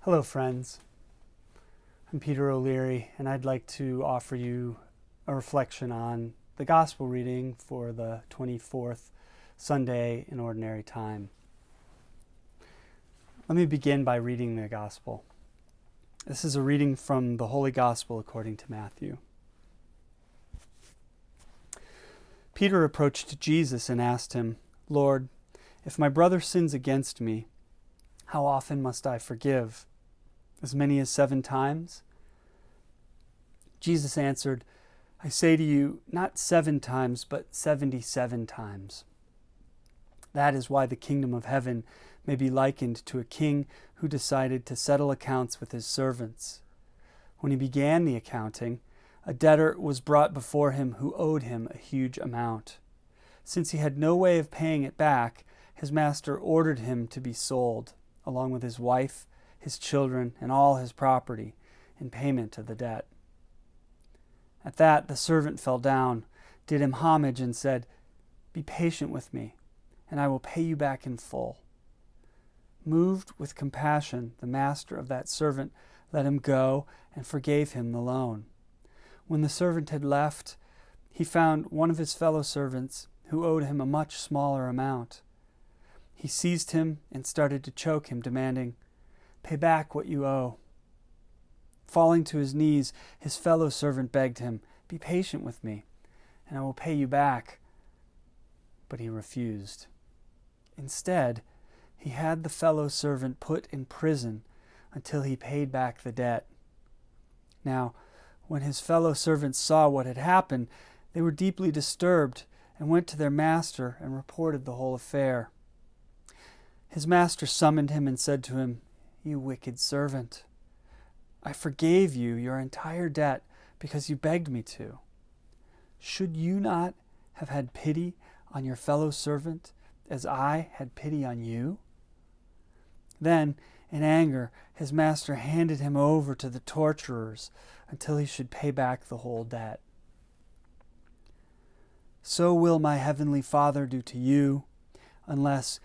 Hello, friends. I'm Peter O'Leary, and I'd like to offer you a reflection on the Gospel reading for the 24th Sunday in Ordinary Time. Let me begin by reading the Gospel. This is a reading from the Holy Gospel according to Matthew. Peter approached Jesus and asked him, "Lord, if my brother sins against me, how often must I forgive? As many as 7 times? Jesus answered, I say to you, not 7 times, but 77 times. That is why the kingdom of heaven may be likened to a king who decided to settle accounts with his servants. When he began the accounting, a debtor was brought before him who owed him a huge amount. Since he had no way of paying it back, his master ordered him to be sold, along with his wife, his children, and all his property, in payment of the debt. At that the servant fell down, did him homage, and said, Be patient with me, and I will pay you back in full. Moved with compassion, the master of that servant let him go and forgave him the loan. When the servant had left, he found one of his fellow servants who owed him a much smaller amount. He seized him and started to choke him, demanding, Pay back what you owe. Falling to his knees, his fellow servant begged him, Be patient with me, and I will pay you back. But he refused. Instead, he had the fellow servant put in prison until he paid back the debt. Now, when his fellow servants saw what had happened, they were deeply disturbed and went to their master and reported the whole affair. His master summoned him and said to him, You wicked servant, I forgave you your entire debt because you begged me to. Should you not have had pity on your fellow servant as I had pity on you? Then, in anger, his master handed him over to the torturers until he should pay back the whole debt. So will my heavenly Father do to you, unless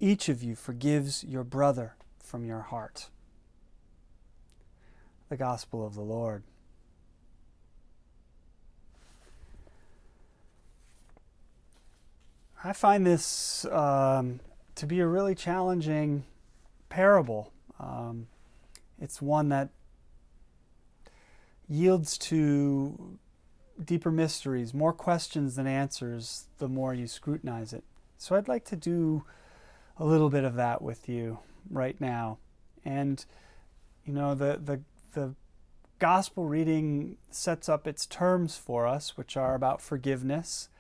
each of you forgives your brother from your heart. The Gospel of the Lord. I find this to be a really challenging parable. It's one that yields to deeper mysteries, more questions than answers the more you scrutinize it. So I'd like to do a little bit of that with you right now. And the gospel reading sets up its terms for us, which are about forgiveness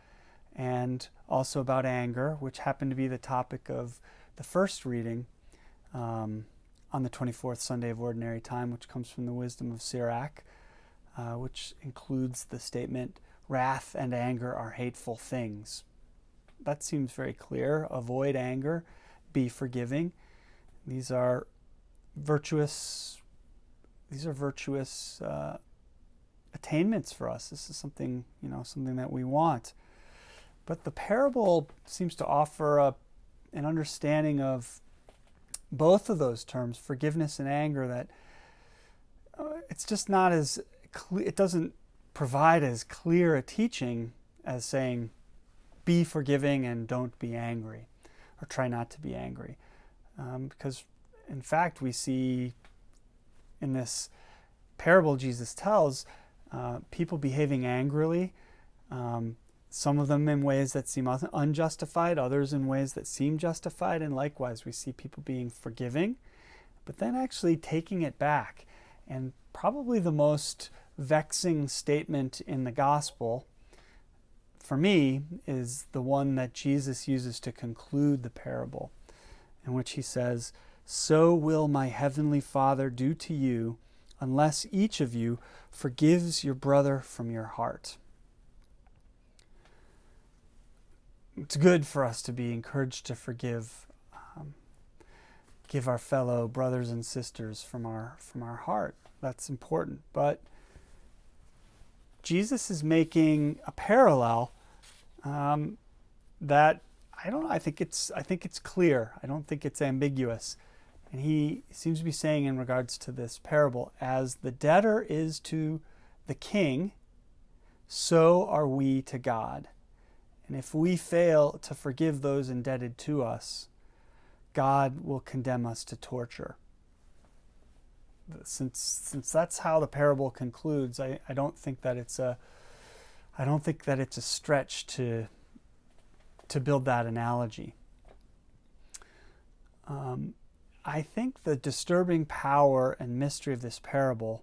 and also about anger, which happen to be the topic of the first reading on the 24th Sunday of Ordinary Time, which comes from the Wisdom of Sirach, which includes the statement, wrath and anger are hateful things. That seems very clear. Avoid anger, be forgiving. These are virtuous attainments for us. This is something that we want. But the parable seems to offer an understanding of both of those terms, forgiveness and anger, that it's just not as it doesn't provide as clear a teaching as saying be forgiving and don't be angry, or try not to be angry. Because in fact we see in this parable Jesus tells people behaving angrily, some of them in ways that seem unjustified, others in ways that seem justified, and likewise we see people being forgiving, but then actually taking it back. And probably the most vexing statement in the gospel, for me, is the one that Jesus uses to conclude the parable, in which he says, So will my heavenly Father do to you, unless each of you forgives your brother from your heart. It's good for us to be encouraged to forgive, give our fellow brothers and sisters from our heart. That's important. But Jesus is making a parallel that I think it's clear. I don't think it's ambiguous. And he seems to be saying in regards to this parable, as the debtor is to the king, so are we to God. And if we fail to forgive those indebted to us, God will condemn us to torture. Since that's how the parable concludes, I don't think that it's a stretch to build that analogy. I think the disturbing power and mystery of this parable,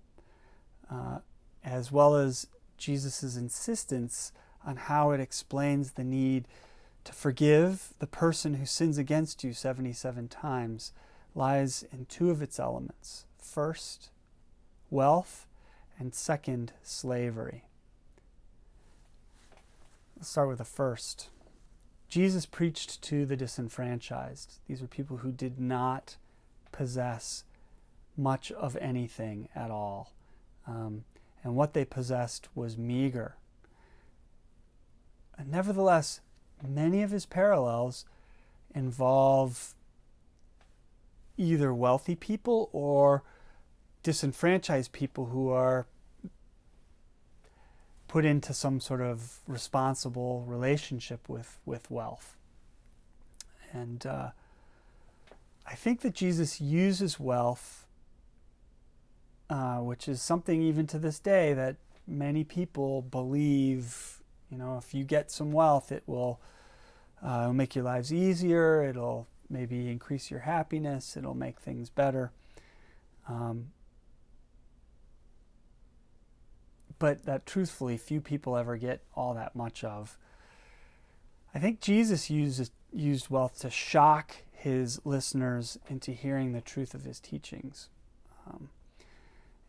as well as Jesus' insistence on how it explains the need to forgive the person who sins against you 77 times, lies in two of its elements. First, wealth, and second, slavery. Let's start with the first. Jesus preached to the disenfranchised. These were people who did not possess much of anything at all. And what they possessed was meager. And nevertheless, many of his parallels involve either wealthy people or disenfranchised people who are put into some sort of responsible relationship with wealth. And I think that Jesus uses wealth, which is something even to this day that many people believe, if you get some wealth, it will make your lives easier, it'll maybe increase your happiness, it'll make things better. But that truthfully few people ever get all that much of. I think Jesus used wealth to shock his listeners into hearing the truth of his teachings.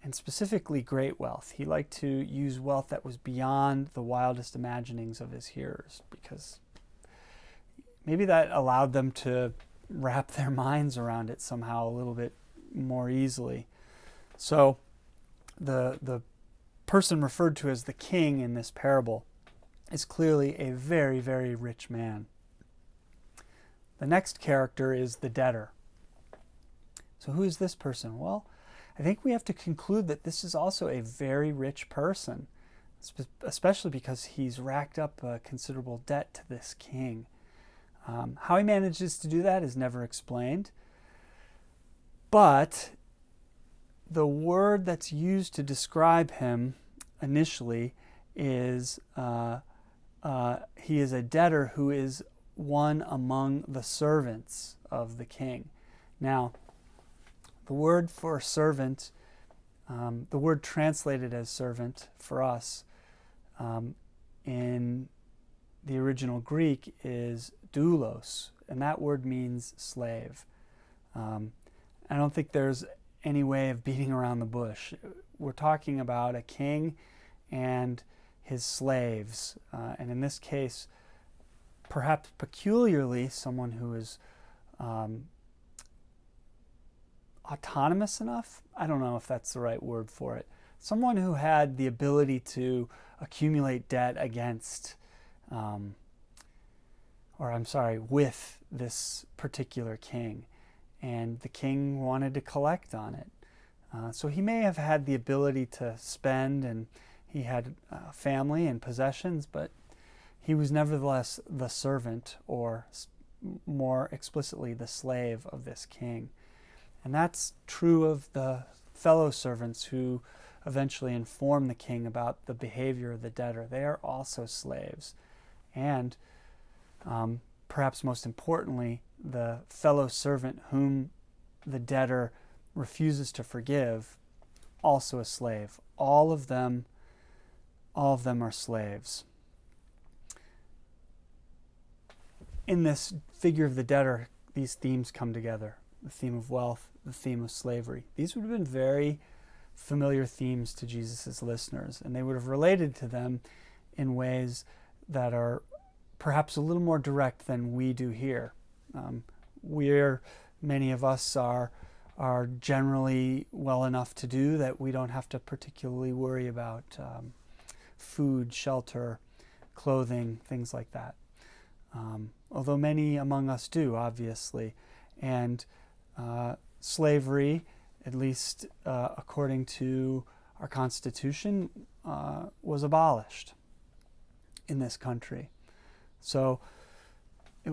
And specifically great wealth. He liked to use wealth that was beyond the wildest imaginings of his hearers, because maybe that allowed them to wrap their minds around it somehow a little bit more easily. So the person referred to as the king in this parable is clearly a very, very rich man. The next character is the debtor. So who is this person? Well, I think we have to conclude that this is also a very rich person, especially because he's racked up a considerable debt to this king. How he manages to do that is never explained. But the word that's used to describe him initially is he is a debtor who is one among the servants of the king. Now, the word for servant, the word translated as servant for us in the original Greek is doulos, and that word means slave. I don't think there's any way of beating around the bush. We're talking about a king and his slaves, and in this case, perhaps peculiarly, someone who is autonomous enough? I don't know if that's the right word for it. Someone who had the ability to accumulate debt against, with this particular king. And the king wanted to collect on it. So he may have had the ability to spend, and he had family and possessions, but he was nevertheless the servant, or more explicitly, the slave of this king. And that's true of the fellow servants who eventually inform the king about the behavior of the debtor. They are also slaves. And perhaps most importantly, the fellow servant whom the debtor refuses to forgive, also a slave. All of them are slaves. In this figure of the debtor, these themes come together. The theme of wealth, the theme of slavery. These would have been very familiar themes to Jesus' listeners, and they would have related to them in ways that are perhaps a little more direct than we do here. Many of us are generally well enough to do that we don't have to particularly worry about food, shelter, clothing, things like that. Although many among us do, obviously. And slavery, at least according to our Constitution, was abolished in this country. So it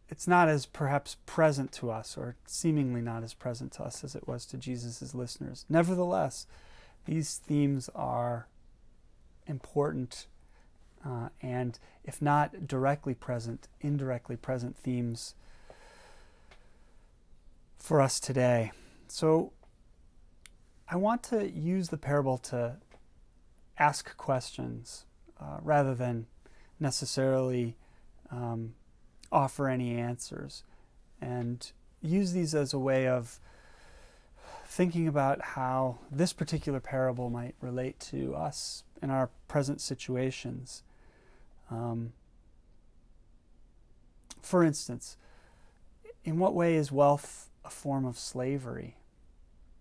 it's not as perhaps present to us, or seemingly not as present to us as it was to Jesus' listeners. Nevertheless, these themes are important, and if not directly present, indirectly present themes for us today. So I want to use the parable to ask questions rather than necessarily offer any answers, and use these as a way of thinking about how this particular parable might relate to us in our present situations. For instance, in what way is wealth a form of slavery?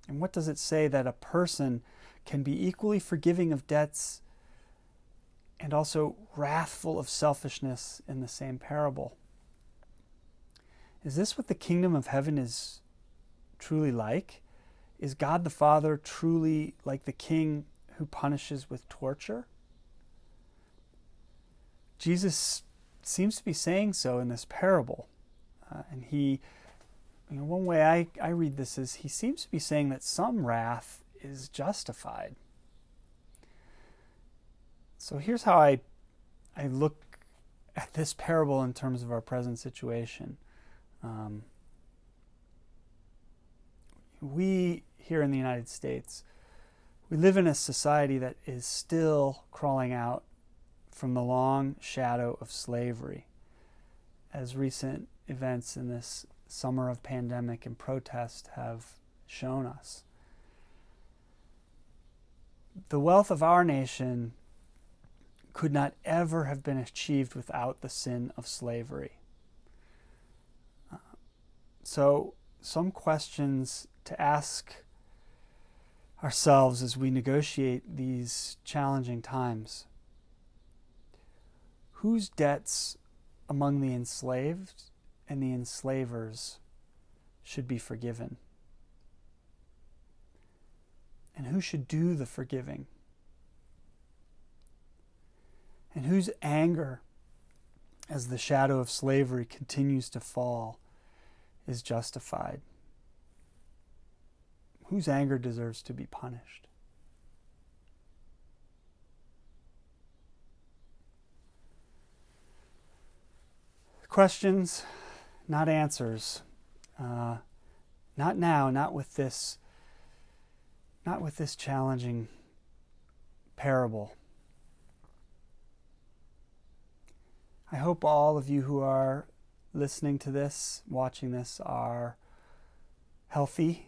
And what does it say that a person can be equally forgiving of debts and also wrathful of selfishness in the same parable? Is this what the kingdom of heaven is truly like? Is God the Father truly like the king who punishes with torture? Jesus seems to be saying so in this parable. And he, one way I read this is he seems to be saying that some wrath is justified. So here's how I look at this parable in terms of our present situation. We here in the United States, we live in a society that is still crawling out from the long shadow of slavery, as recent events in this summer of pandemic and protest have shown us. The wealth of our nation could not ever have been achieved without the sin of slavery. So some questions to ask ourselves as we negotiate these challenging times. Whose debts among the enslaved and the enslavers should be forgiven? And who should do the forgiving? And whose anger, as the shadow of slavery continues to fall, is justified? Whose anger deserves to be punished? Questions, not answers. Not now, not with this challenging parable. I hope all of you who are listening to this, watching this, are healthy.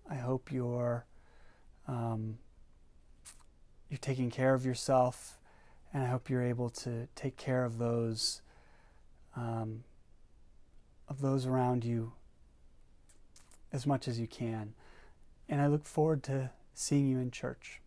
I hope you're taking care of yourself, and I hope you're able to take care of those around you as much as you can. And I look forward to seeing you in church.